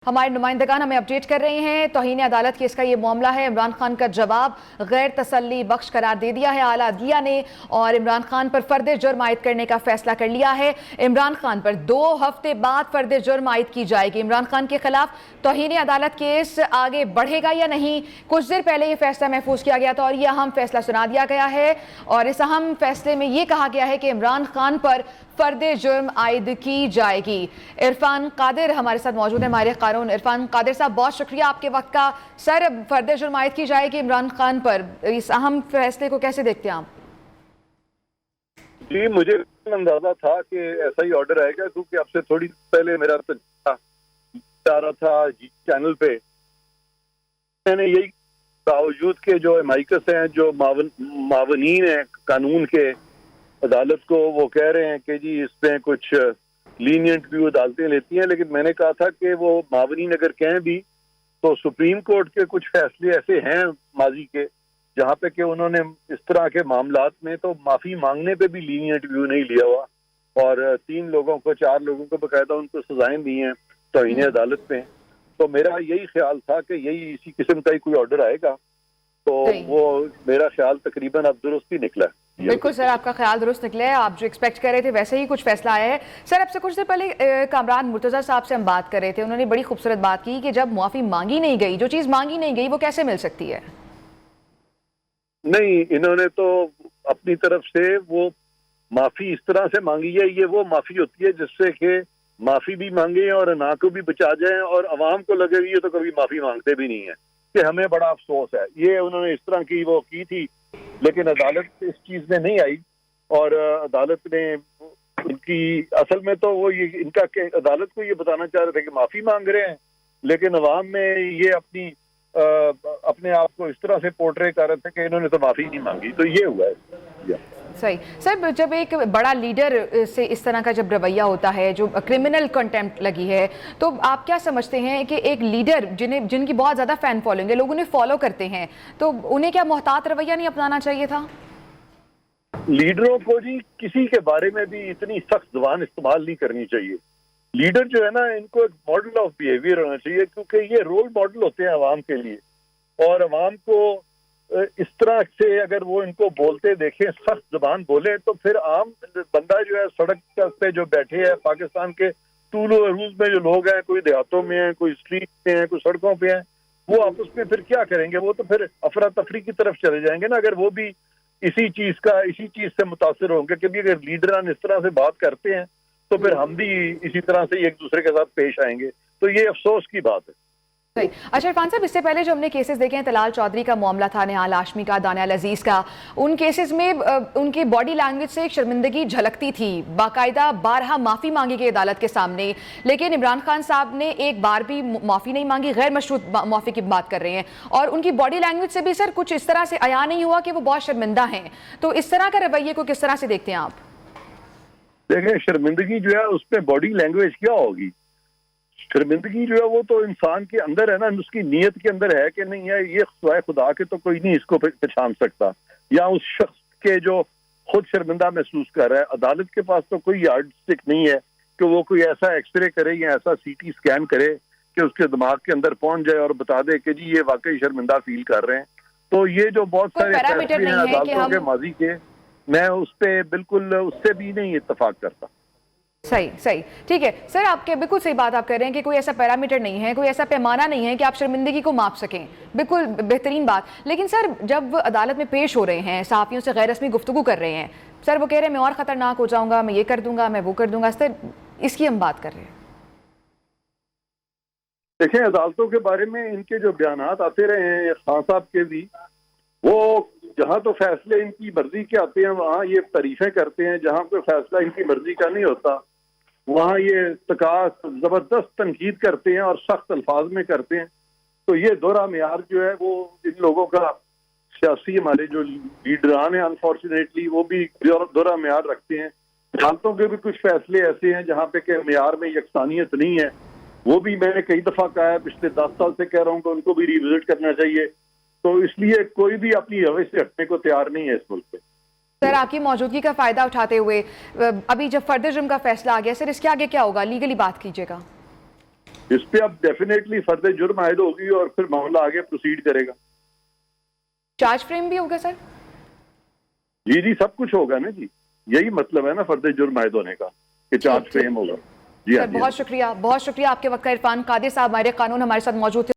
हमारे नुमाइंदगान हमें अपडेट कर रहे हैं। तौहीन अदालत केस का ये मामला है। इमरान खान का जवाब गैर तसल्ली बख्श करार दे दिया है आला अदलिया ने और इमरान खान पर फर्द जुर्म आयद करने का फैसला कर लिया है। इमरान खान पर 2 हफ्ते बाद फर्द जुर्म आयद की जाएगी। इमरान खान के खिलाफ तौहीन अदालत केस आगे बढ़ेगा या नहीं, कुछ देर पहले ये फैसला महफूज किया गया था और यह अहम फैसला सुना दिया गया है और इस अहम फैसले में यह कहा गया है कि इमरान खान पर फर्द जुर्म आयद की जाएगी। इरफान कादिर हमारे साथ मौजूद है, हमारे कानून। इरफान कादिर साहब, बहुत शुक्रिया आपके वक्त का। सर, फर्द जुर्म आयद की जाएगी इमरान खान पर, इस अहम फैसले को कैसे देखते हैं आप? जी, मुझे अंदाजा था कि ऐसा ही ऑर्डर आएगा, क्योंकि आपसे थोड़ी पहले मेरा आ रहा था जी चैनल पे, मैंने यही बावजूद के जो एमाइकस हैं, जो मावनीन हैं कानून के अदालत को, वो कह रहे हैं कि जी इसमें कुछ लीनियंट व्यू अदालतें लेती हैं, लेकिन मैंने कहा था कि वो मावनीन अगर कहें भी तो सुप्रीम कोर्ट के कुछ फैसले ऐसे हैं माजी के जहाँ पे कि उन्होंने इस तरह के मामलात में तो माफी मांगने पे भी लीनियंट व्यू नहीं लिया हुआ और 4 लोगों को बकायदा उनको सजाएं दी हैं तौहीन अदालत में। तो मेरा यही ख्याल था कि यही इसी किस्म का ही कोई ऑर्डर आएगा, तो वो मेरा ख्याल तकरीबन अब दुरुस्त ही निकला है। बिल्कुल सर, आपका ख्याल दुरुस्त निकला है। आप जो एक्सपेक्ट कर रहे थे वैसे ही कुछ फैसला आया है। सर, अब से कुछ देर पहले कामरान मुर्तजा साहब से हम बात कर रहे थे, उन्होंने बड़ी खूबसूरत बात की कि जब माफी मांगी नहीं गई, जो चीज मांगी नहीं गई वो कैसे मिल सकती है? नहीं, इन्होंने तो अपनी तरफ से वो माफी इस तरह से मांगी है, ये वो माफी होती है जिससे कि माफी भी मांगे और ना को भी बचा जाए और अवाम को लगे ये तो कभी माफी मांगते भी नहीं है कि हमें बड़ा अफसोस है। ये उन्होंने इस तरह की वो की थी, लेकिन अदालत इस चीज में नहीं आई और अदालत ने इनकी असल में तो वो ये इनका अदालत को ये बताना चाह रहे थे कि माफी मांग रहे हैं, लेकिन अवाम में ये अपने आप को इस तरह से पोर्ट्रे कर रहे थे कि इन्होंने तो माफी नहीं मांगी। तो ये हुआ है। सही। सर, जब एक बड़ा लीडर से इस तरह का जब रवैया होता है, जो क्रिमिनल कंटेम्प्ट लगी है, तो आप क्या समझते हैं कि एक लीडर जिनकी बहुत ज्यादा फैन फॉलोइंग है, लोग उन्हें फॉलो करते हैं, तो उन्हें क्या मोहतात रवैया नहीं अपनाना चाहिए था? लीडरों को जी किसी के बारे में भी इतनी सख्त जुबान इस्तेमाल नहीं करनी चाहिए। लीडर जो है ना, इनको एक मॉडल ऑफ बिहेवियर होना चाहिए, क्योंकि ये रोल मॉडल होते हैं अवाम के लिए और अवाम को इस तरह से अगर वो इनको बोलते देखें, सख्त जुबान बोले, तो फिर आम बंदा जो है सड़क पे जो बैठे हैं पाकिस्तान के टूल और रूज में जो लोग हैं, कोई देहातों में हैं, कोई स्ट्रीट पे हैं, कोई सड़कों पे हैं, वो आपस में फिर क्या करेंगे? वो तो फिर अफरा तफरी की तरफ चले जाएंगे ना, अगर वो भी इसी चीज से मुतासिर होंगे। क्योंकि अगर लीडरान इस तरह से बात करते हैं तो फिर हम भी इसी तरह से एक दूसरे के साथ पेश आएंगे। तो ये अफसोस की बात है। सही। अच्छा इरफान साहब, इससे पहले जो हमने केसेस देखे हैं, तलाल चौधरी का मामला था, निहाल हाशमी का, दानियाल अजीज का, उन केसेस में उनकी बॉडी लैंग्वेज से एक शर्मिंदगी झलकती थी। बाकायदा 12 माफी मांगी गई अदालत के सामने, लेकिन इमरान खान साहब ने एक बार भी माफी नहीं मांगी, गैर मशरूत माफी की बात कर रहे हैं और उनकी बॉडी लैंग्वेज से भी सर कुछ इस तरह से आया नहीं हुआ कि वो बहुत शर्मिंदा हैं। तो इस तरह का रवैये को किस तरह से देखते हैं आप? देखें, शर्मिंदगी जो है उसमें बॉडी लैंग्वेज क्या होगी? शर्मिंदगी जो है वो तो इंसान के अंदर है ना, उसकी नीयत के अंदर है कि नहीं है, ये खुदा खुदा के तो कोई नहीं इसको पहचान सकता, या उस शख्स के जो खुद शर्मिंदा महसूस कर रहा है। अदालत के पास तो कोई यार्डस्टिक नहीं है कि वो कोई ऐसा एक्सरे करे या ऐसा सीटी स्कैन करे कि उसके दिमाग के अंदर पहुंच जाए और बता दे कि जी ये वाकई शर्मिंदा फील कर रहे हैं। तो ये जो बहुत सारे फैसले हैं अदालतों के माजी के, मैं उस पर बिल्कुल उससे भी नहीं इत्तेफाक करता। सही सही, ठीक है सर, आपके बिल्कुल सही बात आप कह रहे हैं कि कोई ऐसा पैरामीटर नहीं है, कोई ऐसा पैमाना नहीं है कि आप शर्मिंदगी को माप सकें। बिल्कुल बेहतरीन बात। लेकिन सर, जब अदालत में पेश हो रहे हैं, सहाफ़ियों से गैर रस्मी गुफ्तगू कर रहे हैं, सर वो कह रहे हैं मैं और ख़तरनाक हो जाऊंगा, मैं ये कर दूंगा, मैं वो कर दूंगा, सर इसकी हम बात कर रहे हैं। देखें, अदालतों के बारे में इनके जो बयानात आते रहे हैं खान साहब के भी, वो जहाँ तो फैसले इनकी मर्जी के आते हैं वहाँ ये तारीफें करते हैं, जहाँ कोई फैसला इनकी मर्जी का नहीं होता वहाँ ये जबरदस्त तनकीद करते हैं और सख्त अल्फाज में करते हैं। तो ये दोहरा मेयार जो है वो इन लोगों का, सियासी हमारे जो लीडरान हैं अनफॉर्चुनेटली वो भी दोहरा मेयार रखते हैं। अदालतों के भी कुछ फैसले ऐसे हैं जहाँ पे के मेयार में यकसानियत नहीं है, वो भी मैंने कई दफा कहा है, पिछले 10 साल से कह रहा हूँ कि उनको भी रिविजिट करना चाहिए। तो इसलिए कोई भी अपनी रवैये से हटने को तैयार नहीं है इस मुल्क में। सर, आपकी मौजूदगी का फायदा उठाते हुए अभी जब फर्द जुर्म का फैसला आ गया, सर इसके आगे क्या होगा? लीगली बात कीजिएगा। इस पे अब डेफिनेटली फर्दर जुर्म आयद होगी और फिर मामला आगे प्रोसीड करेगा। चार्ज फ्रेम भी होगा सर? जी जी, सब कुछ होगा ना जी, यही मतलब है ना फर्दर जुर्म आयद होने का, कि चार्ज फ्रेम होगा। जी सर बहुत शुक्रिया, बहुत शुक्रिया आपके वक्त का। इरफान कादिर साहब माहिर कानून हमारे साथ मौजूद थे।